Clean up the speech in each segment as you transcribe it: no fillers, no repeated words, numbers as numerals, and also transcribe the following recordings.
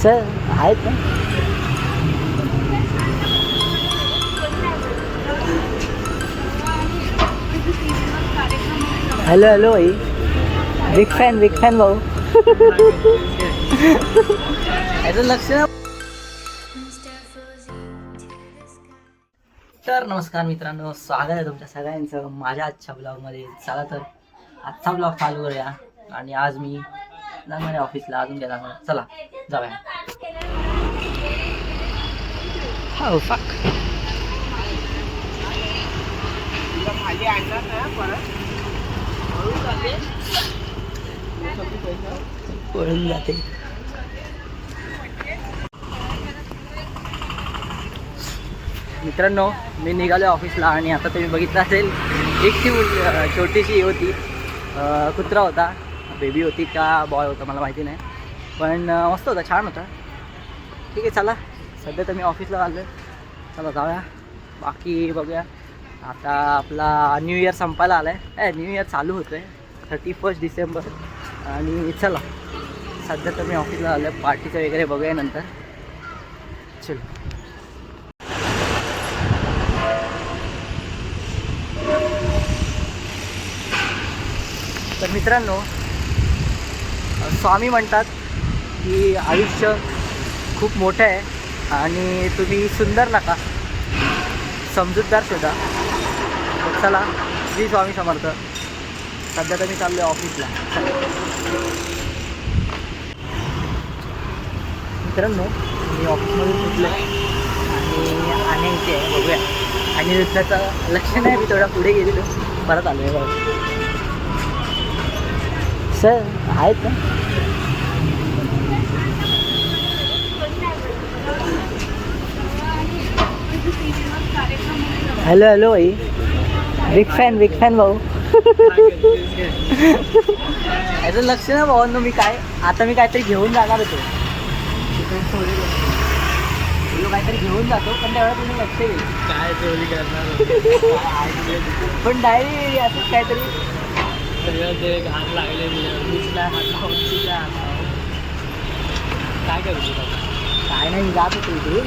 Sir आहेत ना. Hello hello भाई, बिग फॅन भाऊ. याचं लक्ष. तर नमस्कार मित्रांनो, स्वागत आहे तुमच्या सगळ्यांचं माझ्या आजच्या ब्लॉगमध्ये. चला तर आजचा ब्लॉग चालू करूया. आणि आज मी जाणार आहे ऑफिसला, अजून गेला नाही. चला जाऊया. हो फक पळून जाते. मित्रांनो, मी निघालो ऑफिसला आणि आता तुम्ही बघितलं असेल एकटी छोटीशी होती, कुत्रा होता, बेबी होती का बॉय होता मला माहिती नाही, पण मस्त होता, छान होता. ठीक आहे, चला सध्या तर मी ऑफिसला आलो. चला जाऊया, बाकी बघूया. आता आपला न्यू इयर संपायला आला आहे, न्यू इयर चालू होतं आहे 31 डिसेंबर. आणि चला सध्या तर मी ऑफिसला आलो आहे, पार्टीचं वगैरे बघूया नंतर. चलो. तर मित्रांनो, स्वामी म्हणतात की आयुष्य खूप मोठं आहे आणि तुम्ही सुंदर नका, समजूतदार शोधा. तर चला, श्री स्वामी समर्थ. सध्या तर मी चाललो आहे ऑफिसला. मित्रांनो, मी ऑफिसमधून सुटलो आणि आणायचे आहे, बघूया. आणि त्याचं लक्ष नाही, मी थोडा पुढे गेलेलो, परत आलो आहे बघा. सर आहेत ना. हॅलो हॅलो भाई, बिग फॅन भाऊ. याचं लक्ष ना भावांनो. मी काहीतरी घेऊन जाणार होतो, काहीतरी घेऊन जातो, पण त्यावेळेला तुम्ही लक्ष येईल काय चोरी करणार. पण डायरी असंच काहीतरी घाण लागले, काय करू काय नाही. जात होतो इकडे,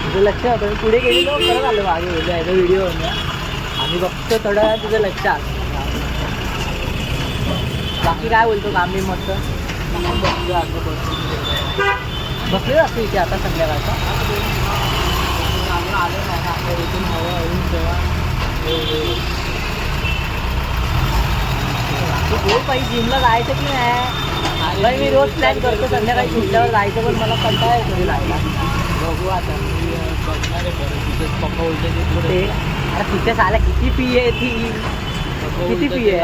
तुझं लक्ष होतं, मी पुढे गेलेलो, परत आलो मागे बोललो याचा व्हिडिओ आणि बघतो थोडं वेळा तुझं लक्ष आलं. बाकी काय बोलतो, काम बी मस्त बसले असतो इथे आता संध्याकाळचा. आलो नाही आता इथून हवं तेव्हा हो पाहिजे. जिमला जायचं की नाही, मी रोज प्लॅन करतो संध्याकाळी सुटल्यावर जायचं, पण मला कंटाळा येतो जायला. बघू आता बघणार आहे. पप्पा बोलते ते अरे तिथेच आल्या. किती फी आहे ती, किती फी आहे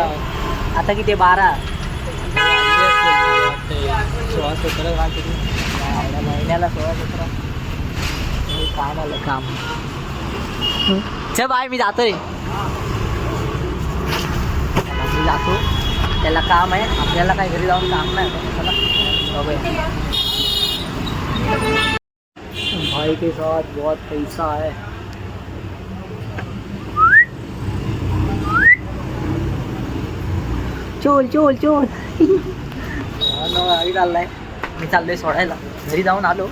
आता? किती 12 16-17 महिन्याला 16-17. काम आलं काम. चल बाय, मी जातो रे. मी जातो, त्याला काम आहे, आपल्याला काही घरी जाऊन काम नाही. चला बघूया. भाई के साथ बहुत पैसा है. चोल चोल चोल. गाडी चाललाय, मी चाललोय सोडायला. घरी जाऊन आलो,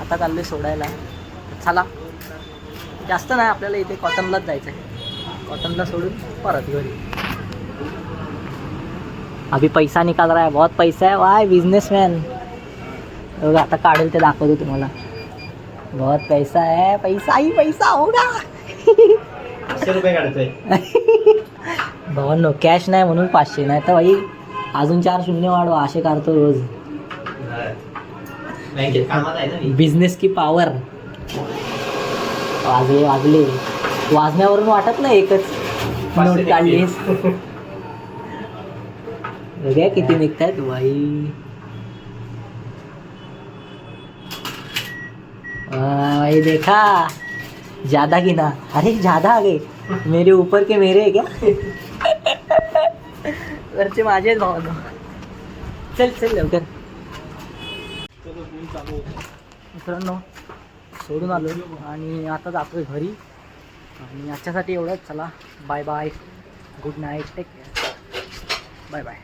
आता चाललोय सोडायला. चला, जास्त नाही, आपल्याला इथे कॉटनलाच जायचं आहे. कॉटनला सोडून परत घरी. अभी पैसा निकाल रहा है, बहुत पैसा है. Y businessman. बघा आता काढेल ते दाखवतो तुम्हाला. बहुत पैसा है, पैसा ही पैसा होगा. 500 रुपये काढतोय भावांनो. कॅश नाही म्हणून 500, नाही तर भाई अजून 4 शून्य वाढवा, असे काढतो रोज. बिझनेस की पावर. वाजले वाजण्यावरून वाटत नाही एकच नोट काढलीस. बघा किती निघतायत भाई. भाई देखा, ज्यादा गिना. अरे ज्यादा आ गए, मेरे ऊपर के मेरे है क्या? वरचे माझे आहेत भावांनो. चल चल लवकर. मित्रांनो, सोडून आलो आणि आता जातोय घरी. आणि आजच्यासाठी एवढंच. चला bye bye, good night, take care, bye bye.